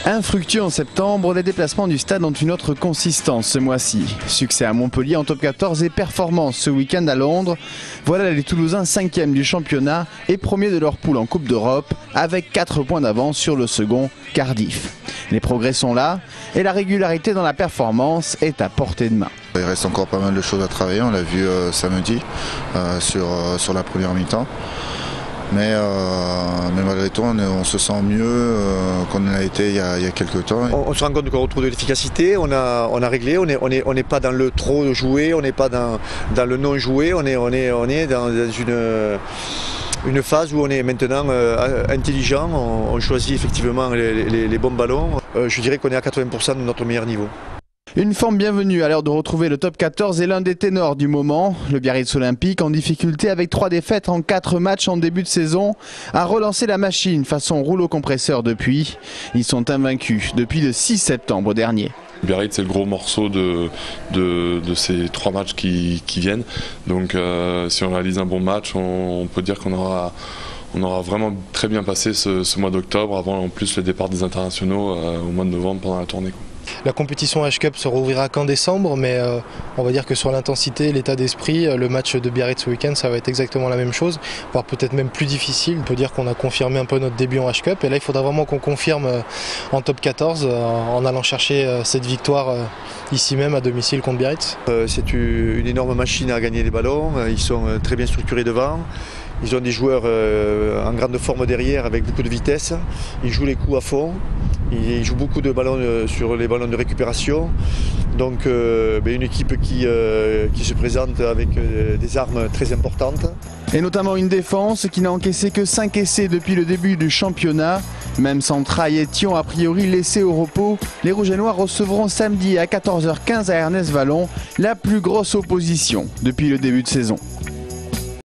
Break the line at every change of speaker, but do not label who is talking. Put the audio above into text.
Infructueux en septembre, les déplacements du stade ont une autre consistance ce mois-ci. Succès à Montpellier en top 14 et performance ce week-end à Londres. Voilà les Toulousains 5e du championnat et premier de leur poule en Coupe d'Europe avec 4 points d'avance sur le second, Cardiff. Les progrès sont là et la régularité dans la performance est à portée de main.
Il reste encore pas mal de choses à travailler, on l'a vu samedi sur la première mi-temps. Mais malgré tout, on se sent mieux qu'on l'a été il y a quelques temps.
On se rend compte qu'on retrouve de l'efficacité, on a réglé, on n'est pas dans le trop joué, on n'est pas dans le non joué, on est dans une phase où on est maintenant intelligent, on choisit effectivement les bons ballons. Je dirais qu'on est à 80% de notre meilleur niveau.
Une forme bienvenue à l'heure de retrouver le top 14 est l'un des ténors du moment. Le Biarritz Olympique, en difficulté avec 3 défaites en 4 matchs en début de saison, a relancé la machine façon rouleau compresseur depuis. Ils sont invaincus depuis le 6 septembre dernier.
Biarritz, c'est le gros morceau de ces 3 matchs qui viennent. Donc si on réalise un bon match, on peut dire qu'on aura vraiment très bien passé ce mois d'octobre, avant en plus le départ des internationaux au mois de novembre pendant la tournée.
La compétition H-Cup se rouvrira qu'en décembre, mais on va dire que sur l'intensité, l'état d'esprit, le match de Biarritz ce week-end, ça va être exactement la même chose, voire peut-être même plus difficile. On peut dire qu'on a confirmé un peu notre début en H-Cup, et là il faudra vraiment qu'on confirme en top 14 en allant chercher cette victoire ici même à domicile contre Biarritz.
C'est une énorme machine à gagner les ballons, ils sont très bien structurés devant. Ils ont des joueurs en grande forme derrière avec beaucoup de vitesse, ils jouent les coups à fond, ils jouent beaucoup de ballons sur les ballons de récupération. Donc une équipe qui se présente avec des armes très importantes.
Et notamment une défense qui n'a encaissé que 5 essais depuis le début du championnat. Même sans Traille et Thion a priori laissés au repos, les Rouges et Noirs recevront samedi à 14h15 à Ernest Vallon la plus grosse opposition depuis le début de saison.